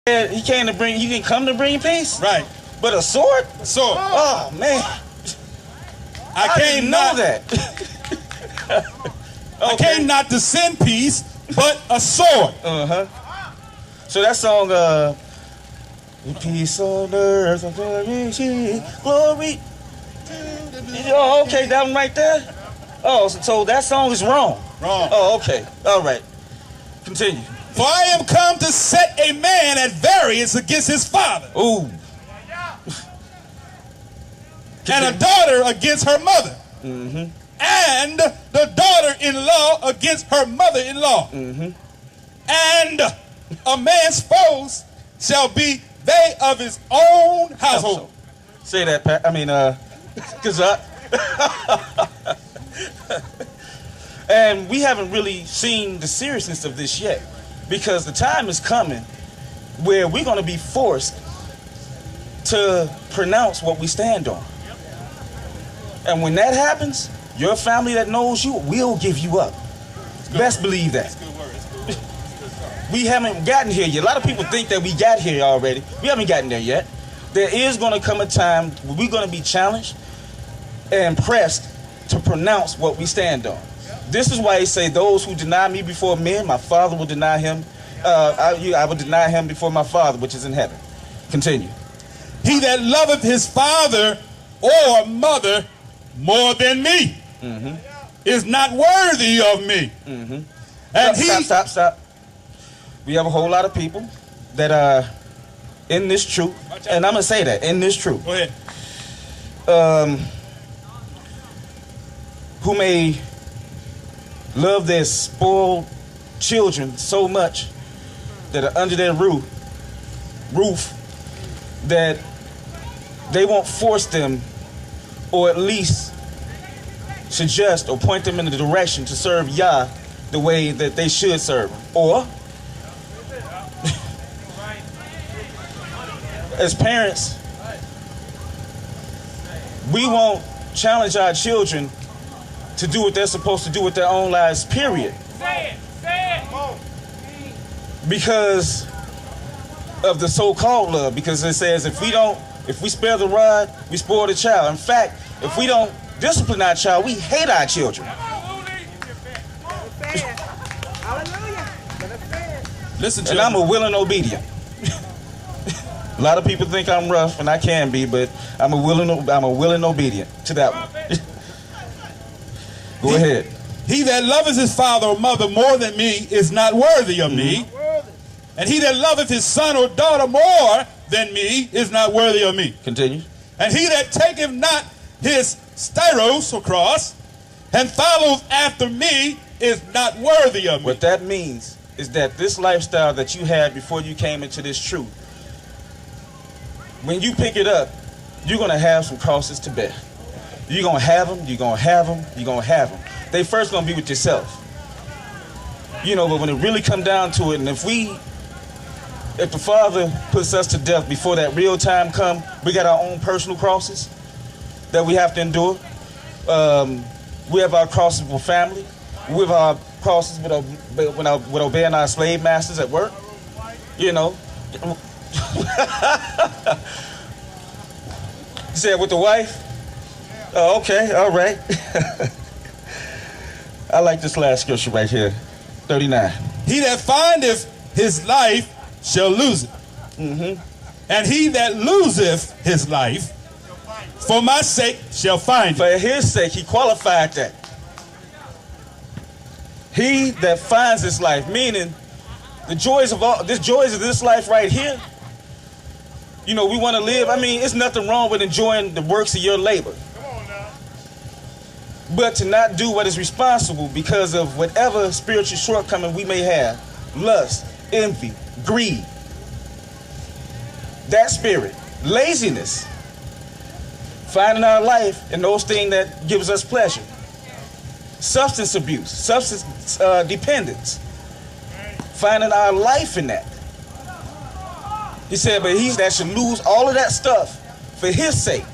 He came to bring. He didn't come to bring peace. Right. But a sword. A sword. Oh man. I didn't know that. I came not to send peace, but a sword. So that song, peace on earth, glory. Oh, okay, that one right there. Oh, so that song is wrong. Wrong. Oh, okay. All right. Continue. For I am come to set a man at variance against his father. Ooh. And a daughter against her mother. Mm-hmm. And the daughter-in-law against her mother-in-law. Mm-hmm. And a man's foes shall be they of his own household. Say that, Pat. I mean, Khazaq. And we haven't really seen the seriousness of this yet, because the time is coming where we're going to be forced to pronounce what we stand on. And when that happens, your family that knows you will give you up. Best believe that. We haven't gotten here yet. A lot of people think that we got here already. We haven't gotten there yet. There is going to come a time where we're going to be challenged and pressed to pronounce what we stand on. This is why he say, those who deny me before men, my Father will deny him. I will deny him before my Father, which is in heaven. Continue. He that loveth his father or mother more than me is not worthy of me. And Stop. We have a whole lot of people that are in this truth, and I'm going to say that, in this truth. Go ahead. Who may love their spoiled children so much that are under their roof that they won't force them, or at least suggest or point them in the direction to serve Yah the way that they should serve him. Or as parents, we won't challenge our children to do what they're supposed to do with their own lives, period. Say it. Because of the so-called love. Because it says if we spare the rod, we spoil the child. In fact, if we don't discipline our child, we hate our children. Listen to and I'm a willing obedient. A lot of people think I'm rough, and I can be, but I'm a willing obedient to that one. Go ahead. He that loveth his father or mother more than me is not worthy of me. And he that loveth his son or daughter more than me is not worthy of me. Continue. And he that taketh not his styros or cross and follows after me is not worthy of me. What that means is that this lifestyle that you had before you came into this truth, when you pick it up, you're going to have some crosses to bear. You're going to have them, you're going to have them, you're going to have them. They first going to be with yourself. You know, but when it really come down to it, and if the Father puts us to death before that real time come, we got our own personal crosses that we have to endure. We have our crosses with family. We have our crosses with obeying our slave masters at work. You know. You said with the wife? Oh, okay, all right. I like this last scripture right here, 39. He that findeth his life shall lose it. And he that loseth his life for my sake shall find it. For his sake, he qualified that. He that finds his life, meaning the joys of this life right here. You know, we want to live. I mean, it's nothing wrong with enjoying the works of your labor. But to not do what is responsible because of whatever spiritual shortcoming we may have, lust, envy, greed, that spirit, laziness, finding our life in those things that gives us pleasure, substance abuse, substance dependence, finding our life in that. He said, but he that should lose all of that stuff for his sake,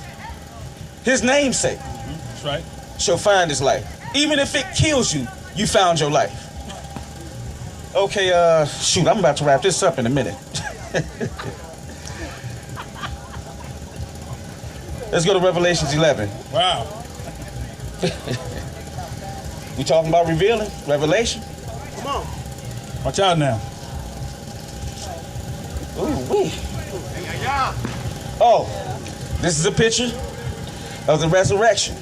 his name's sake. That's right. Shall find his life. Even if it kills you, you found your life. Okay, shoot, I'm about to wrap this up in a minute. Let's go to Revelations 11. Wow. We talking about revealing, revelation. Come on. Watch out now. Ooh, wee. Yeah. Oh, this is a picture of the resurrection.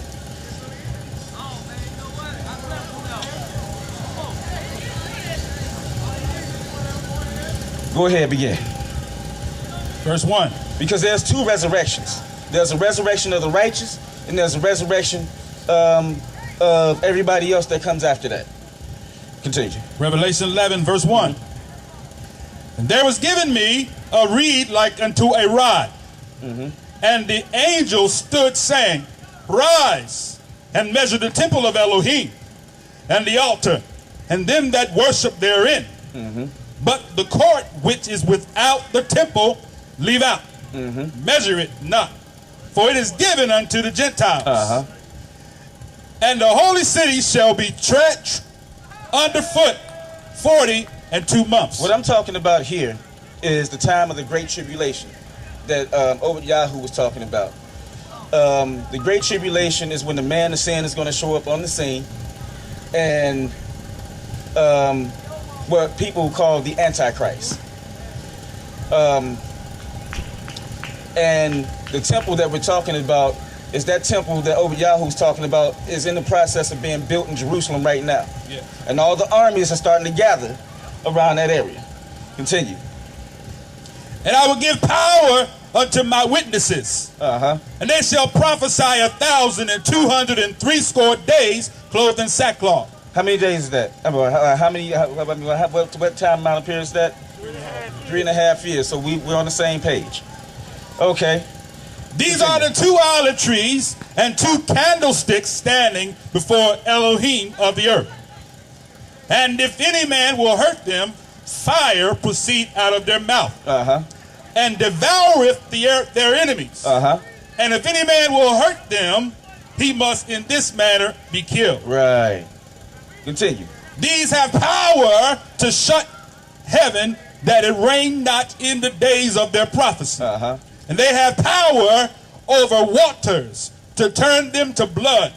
Go ahead, begin. Verse 1. Because there's two resurrections. There's a resurrection of the righteous, and there's a resurrection of everybody else that comes after that. Continue. Revelation 11, verse 1. And there was given me a reed like unto a rod. And the angel stood saying, Rise and measure the temple of Elohim, and the altar, and them that worship therein. But the court which is without the temple, leave out. Measure it not, for it is given unto the Gentiles. And the holy city shall be tread underfoot 42 months. What I'm talking about here is the time of the Great Tribulation that KhazaqYah was talking about. The Great Tribulation is when the man of sin is going to show up on the scene, and what people call the Antichrist. And the temple that we're talking about is that temple that KhazaqYah was talking about is in the process of being built in Jerusalem right now. Yeah. And all the armies are starting to gather around that area. Continue. And I will give power unto my witnesses, and they shall prophesy 1,260 days, clothed in sackcloth. How many days is that? What time amount of period is that? 3.5 years. So we're on the same page. Okay. These are the 2 olive trees and 2 candlesticks standing before Elohim of the earth. And if any man will hurt them, fire proceed out of their mouth, and devoureth their enemies. And if any man will hurt them, he must in this manner be killed. Right. Continue. These have power to shut heaven, that it rain not in the days of their prophecy. And they have power over waters to turn them to blood,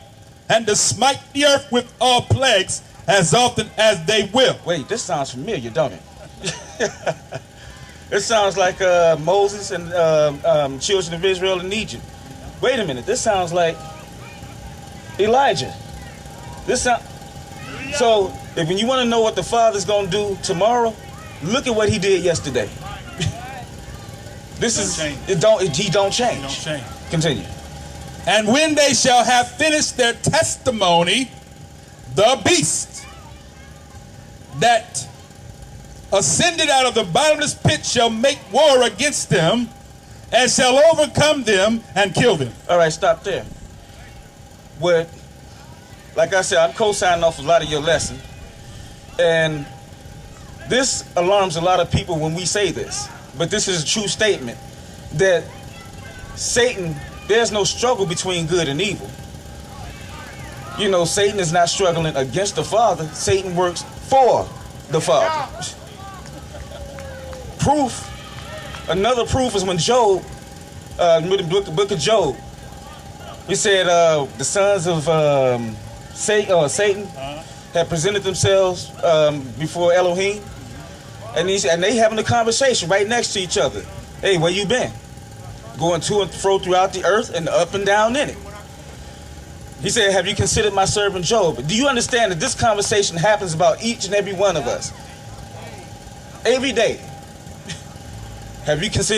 and to smite the earth with all plagues as often as they will. Wait, this sounds familiar, don't it? It sounds like Moses and children of Israel in Egypt. Wait a minute, this sounds like Elijah. So, when you want to know what the Father's going to do tomorrow, look at what he did yesterday. He don't change. Continue. And when they shall have finished their testimony, the beast that ascended out of the bottomless pit shall make war against them, and shall overcome them and kill them. All right, stop there. Like I said, I'm co-signing off a lot of your lesson, and this alarms a lot of people when we say this, but this is a true statement that Satan, there's no struggle between good and evil. You know, Satan is not struggling against the Father. Satan works for the Father. Another proof is when Job, with the book of Job, he said the sons of Satan had presented themselves before Elohim, and they having a conversation right next to each other. Hey, where you been? Going to and fro throughout the earth and up and down in it. He said, have you considered my servant Job? Do you understand that this conversation happens about each and every one of us? Every day. Have you considered